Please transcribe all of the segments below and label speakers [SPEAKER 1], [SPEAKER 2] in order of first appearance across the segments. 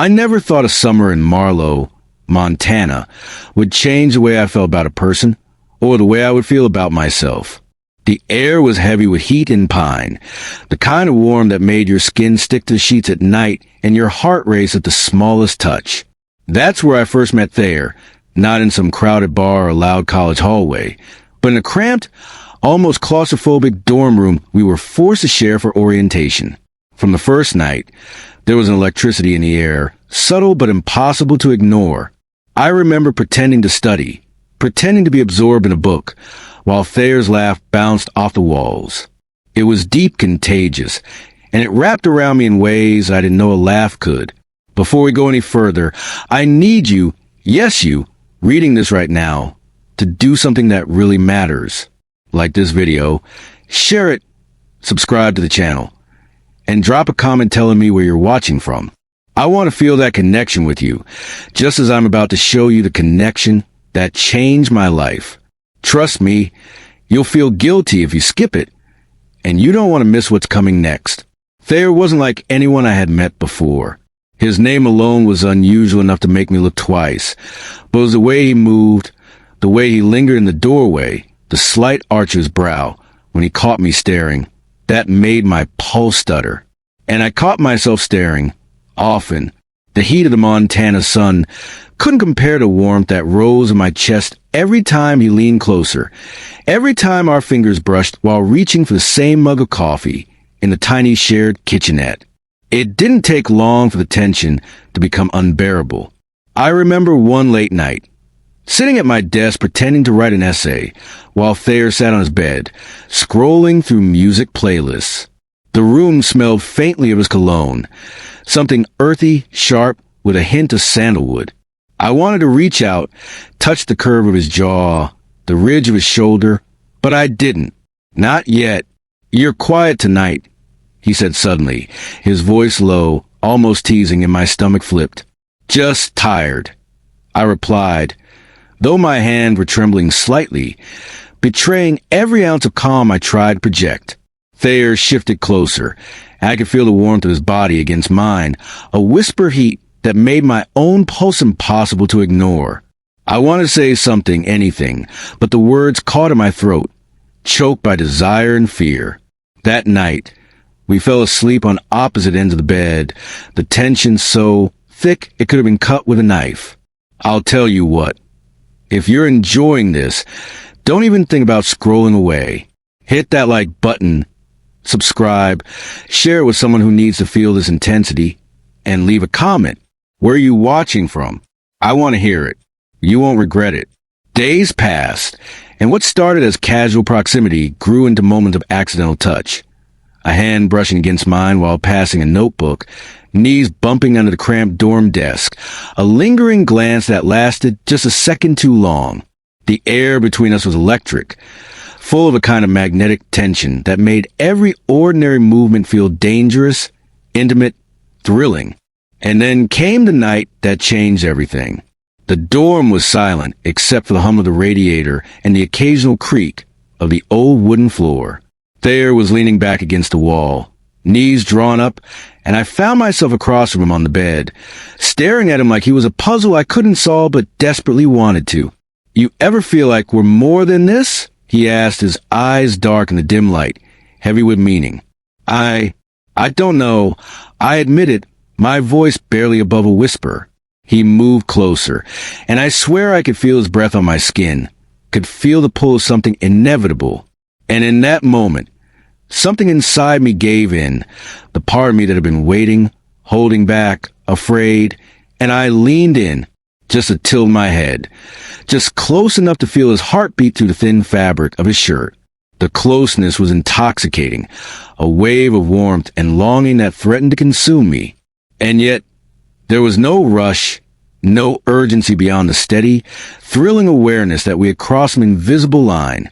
[SPEAKER 1] I never thought a summer in Marlow, Montana, would change the way I felt about a person, or the way I would feel about myself. The air was heavy with heat and pine, the kind of warmth that made your skin stick to the sheets at night and your heart race at the smallest touch. That's where I first met Thayer, not in some crowded bar or loud college hallway, but in a cramped, almost claustrophobic dorm room we were forced to share for orientation. From the first night, there was an electricity in the air, subtle but impossible to ignore. I remember pretending to study, pretending to be absorbed in a book, while Thayer's laugh bounced off the walls. It was deep contagious, and it wrapped around me in ways I didn't know a laugh could. Before we go any further, I need you, yes you, reading this right now, to do something that really matters. Like this video, share it, subscribe to the channel, and drop a comment telling me where you're watching from. I want to feel that connection with you, just as I'm about to show you the connection that changed my life. Trust me, you'll feel guilty if you skip it, and you don't want to miss what's coming next. Thayer wasn't like anyone I had met before. His name alone was unusual enough to make me look twice, but it was the way he moved, the way he lingered in the doorway, the slight arch of his brow when he caught me staring, that made my pulse stutter. And I caught myself staring, often. The heat of the Montana sun couldn't compare to warmth that rose in my chest every time he leaned closer, every time our fingers brushed while reaching for the same mug of coffee in the tiny shared kitchenette. It didn't take long for the tension to become unbearable. I remember one late night, sitting at my desk pretending to write an essay, while Thayer sat on his bed, scrolling through music playlists. The room smelled faintly of his cologne, something earthy, sharp, with a hint of sandalwood. I wanted to reach out, touch the curve of his jaw, the ridge of his shoulder, but I didn't. Not yet. "You're quiet tonight," he said suddenly, his voice low, almost teasing, and my stomach flipped. "Just tired," I replied, though my hands were trembling slightly, betraying every ounce of calm I tried to project. Thayer shifted closer. I could feel the warmth of his body against mine, a whisper heat that made my own pulse impossible to ignore. I wanted to say something, anything, but the words caught in my throat, choked by desire and fear. That night, we fell asleep on opposite ends of the bed, the tension so thick it could have been cut with a knife. I'll tell you what. If you're enjoying this, don't even think about scrolling away. Hit that like button, subscribe, share it with someone who needs to feel this intensity, and leave a comment. Where are you watching from? I want to hear it. You won't regret it. Days passed, and what started as casual proximity grew into moments of accidental touch. A hand brushing against mine while passing a notebook, knees bumping under the cramped dorm desk, a lingering glance that lasted just a second too long. The air between us was electric, full of a kind of magnetic tension that made every ordinary movement feel dangerous, intimate, thrilling. And then came the night that changed everything. The dorm was silent except for the hum of the radiator and the occasional creak of the old wooden floor. Thayer was leaning back against the wall, knees drawn up, and I found myself across from him on the bed, staring at him like he was a puzzle I couldn't solve but desperately wanted to. "You ever feel like we're more than this?" he asked, his eyes dark in the dim light, heavy with meaning. I don't know. I admitted, my voice barely above a whisper. He moved closer, and I swear I could feel his breath on my skin, could feel the pull of something inevitable. And in that moment, something inside me gave in, the part of me that had been waiting, holding back, afraid, and I leaned in, just to tilt my head, just close enough to feel his heartbeat through the thin fabric of his shirt. The closeness was intoxicating, a wave of warmth and longing that threatened to consume me. And yet, there was no rush, no urgency beyond the steady, thrilling awareness that we had crossed an invisible line,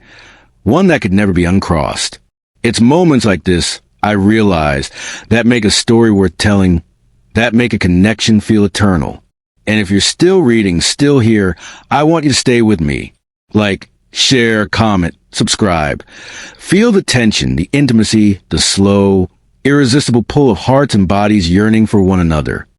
[SPEAKER 1] one that could never be uncrossed. It's moments like this, I realize, that make a story worth telling, that make a connection feel eternal. And if you're still reading, still here, I want you to stay with me. Like, share, comment, subscribe. Feel the tension, the intimacy, the slow, irresistible pull of hearts and bodies yearning for one another.